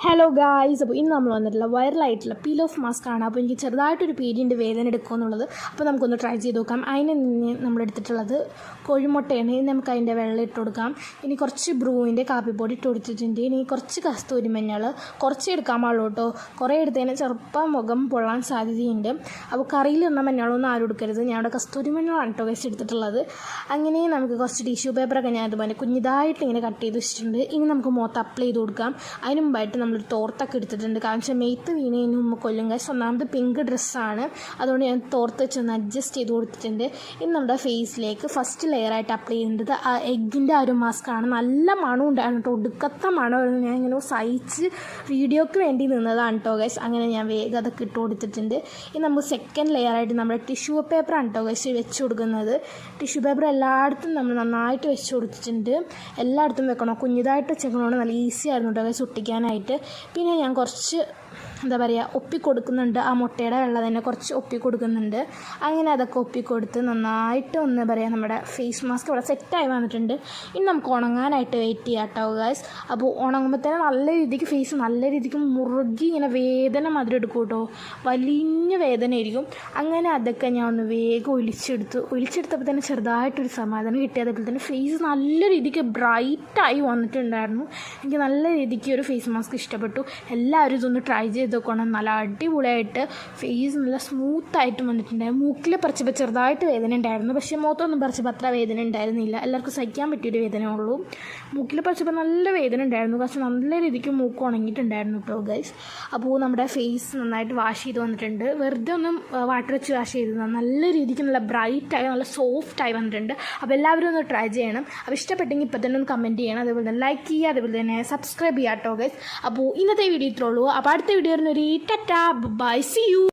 Hello guys, അപ്പോൾ ഇന്ന് നമ്മൾ വന്നിട്ടുള്ള വൈറലായിട്ടുള്ള പീൽ ഓഫ് മാസ്ക് ആണ്. അപ്പോൾ എനിക്ക് ചെറുതായിട്ടൊരു പേടിയുണ്ട് വേദന എടുക്കുക എന്നുള്ളത്. അപ്പോൾ നമുക്കൊന്ന് ട്രൈ ചെയ്ത് നോക്കാം. അതിന് നമ്മൾ എടുത്തിട്ടുള്ളത് കോഴിമുട്ടയാണ്. ഇനി നമുക്ക് അതിൻ്റെ വെള്ളം ഇട്ട് കൊടുക്കാം. ഇനി കുറച്ച് ബ്രൂവിൻ്റെ കാപ്പിപ്പൊടി ഇട്ട് കൊടുത്തിട്ടുണ്ട്. ഇനി കുറച്ച് കസ്തൂരി മഞ്ഞൾ കുറച്ച് എടുക്കാൻ പാടുള്ളൂ കേട്ടോ. കുറേ എടുത്തതിന് ചെറുപ്പം മുഖം പൊള്ളാൻ സാധ്യതയുണ്ട്. അപ്പോൾ കറിയിലിടുന്ന മഞ്ഞളൊന്നും ആരും എടുക്കരുത്. ഞാൻ അവിടെ കസ്തൂരി മഞ്ഞളാണ് കേട്ടോ വെച്ച് എടുത്തിട്ടുള്ളത്. അങ്ങനെ നമുക്ക് കുറച്ച് ടിഷ്യൂ പേപ്പറൊക്കെ ഞാൻ അതുപോലെ കുഞ്ഞിതായിട്ട് ഇങ്ങനെ കട്ട് ചെയ്ത് വെച്ചിട്ടുണ്ട്. ഇനി നമുക്ക് മുഖത്ത് അപ്ലൈ ചെയ്ത് കൊടുക്കാം. അതിന് മുമ്പായിട്ട് നമ്മളൊരു തോർത്തൊക്കെ എടുത്തിട്ടുണ്ട്. കാരണം വെച്ചാൽ മെയ്ത്ത് വീണതിന് മുമ്പ് കൊല്ലും കാശ്. ഒന്നാമത് പിങ്ക് ഡ്രസ്സാണ്, അതുകൊണ്ട് ഞാൻ തോർത്ത് വെച്ചൊന്ന് അഡ്ജസ്റ്റ് ചെയ്ത് കൊടുത്തിട്ടുണ്ട്. ഇനി നമ്മുടെ ഫേസിലേക്ക് ഫസ്റ്റ് ലെയറായിട്ട് അപ്ലൈ ചെയ്യേണ്ടത് ആ എഗ്ഗിൻ്റെ ആ ഒരു മാസ്കാണ്. നല്ല മണം ഉണ്ടായിരുന്നു കേട്ടോ, ഒടുക്കത്തെ മണമായിരുന്നു. ഞാൻ ഇങ്ങനെ സഹിച്ച് വീഡിയോക്ക് വേണ്ടി നിന്നതാണ് കേട്ടോ ഗൈസ്. അങ്ങനെ ഞാൻ വേഗം അതൊക്കെ ഇട്ട് കൊടുത്തിട്ടുണ്ട്. ഇനി നമുക്ക് സെക്കൻഡ് ലെയറായിട്ട് നമ്മുടെ ടിഷ്യൂ പേപ്പറാണ് കേട്ടോ ഗൈസ് വെച്ച് കൊടുക്കുന്നത്. ടിഷ്യൂ പേപ്പർ എല്ലായിടത്തും നമ്മൾ നന്നായിട്ട് വെച്ച് കൊടുത്തിട്ടുണ്ട്. എല്ലായിടത്തും വെക്കണം, കുഞ്ഞിതായിട്ട് വെച്ചേക്കണോണ്ട് നല്ല ഈസി ആയിരുന്നു കേട്ടോ ഗൈസ് ഒട്ടിക്കാനായിട്ട്. പിന്നെ ഞാൻ കുറച്ച് ഒപ്പിക്കൊടുക്കുന്നുണ്ട്. ആ മുട്ടയുടെ വെള്ളം തന്നെ കുറച്ച് ഒപ്പിക്കൊടുക്കുന്നുണ്ട്. അങ്ങനെ അതൊക്കെ ഒപ്പിക്കൊടുത്ത് നന്നായിട്ട് നമ്മുടെ ഫേസ് മാസ്ക് ഇവിടെ സെറ്റായി വന്നിട്ടുണ്ട്. ഇനി നമുക്ക് ഉണങ്ങാനായിട്ട് വെയിറ്റ് ചെയ്യാം കേട്ടോ ഗൈസ്. അപ്പോൾ ഉണങ്ങുമ്പോൾ തന്നെ നല്ല രീതിക്ക് ഫേസ് നല്ല രീതിക്ക് മുറുകി ഇങ്ങനെ വേദന മാതിരി എടുക്കും കേട്ടോ, വലിയ വേദന ആയിരിക്കും. അങ്ങനെ അതൊക്കെ ഞാൻ ഒന്ന് വേഗം ഒലിച്ചെടുത്തപ്പോൾ തന്നെ ചെറുതായിട്ടൊരു സമാധാനം കിട്ടി. അതേപോലെ തന്നെ ഫേസ് നല്ല രീതിക്ക് ബ്രൈറ്റായി വന്നിട്ടുണ്ടായിരുന്നു. എനിക്ക് നല്ല രീതിക്ക് ഒരു ഫേസ് മാസ്ക് ഇഷ്ടപ്പെട്ടു. എല്ലാവരും ഇതൊന്ന് ട്രൈ ചെയ്ത് നോക്കണം. നല്ല അടിപൊളിയായിട്ട് ഫേസ് നല്ല സ്മൂത്തായിട്ട് വന്നിട്ടുണ്ടായിരുന്നു. മൂക്കിൽ പറിച്ചപ്പോൾ ചെറുതായിട്ട് വേദന ഉണ്ടായിരുന്നു, പക്ഷേ മുഖത്തൊന്നും പറിച്ചപ്പോൾ അത്ര വേദന ഉണ്ടായിരുന്നില്ല. എല്ലാവർക്കും സഹിക്കാൻ പറ്റിയൊരു വേദന ഉള്ളൂ. മൂക്കിൽ പറിച്ചപ്പോൾ നല്ല വേദന ഉണ്ടായിരുന്നു, പക്ഷേ നല്ല രീതിക്ക് മൂക്ക് ഉണങ്ങിയിട്ടുണ്ടായിരുന്നു കേട്ടോ ഗൈസ്. അപ്പോൾ നമ്മുടെ ഫേസ് നന്നായിട്ട് വാഷ് ചെയ്ത് വന്നിട്ടുണ്ട്. വെറുതെ ഒന്നും വാട്ടർ വെച്ച് വാഷ് ചെയ്തതാണ്. നല്ല രീതിക്ക് നല്ല ബ്രൈറ്റായി നല്ല സോഫ്റ്റായി വന്നിട്ടുണ്ട്. അപ്പോൾ എല്ലാവരും ഒന്ന് ട്രൈ ചെയ്യണം. അപ്പോൾ ഇഷ്ടപ്പെട്ടെങ്കിൽ ഇപ്പോൾ തന്നെ ഒന്ന് കമൻറ്റ് ചെയ്യണം, അതേപോലെ തന്നെ ലൈക്ക് ചെയ്യുക, അതേപോലെ തന്നെ സബ്സ്ക്രൈബ് ചെയ്യുക കേട്ടോ ഗൈസ്. അപ്പോൾ ഇന്നത്തെ വീഡിയോ ഇത്രേ ഉള്ളൂ. അപ്പോൾ അടുത്ത വീഡിയോ ഒരു ടാറ്റാ ബൈ, സീ യു.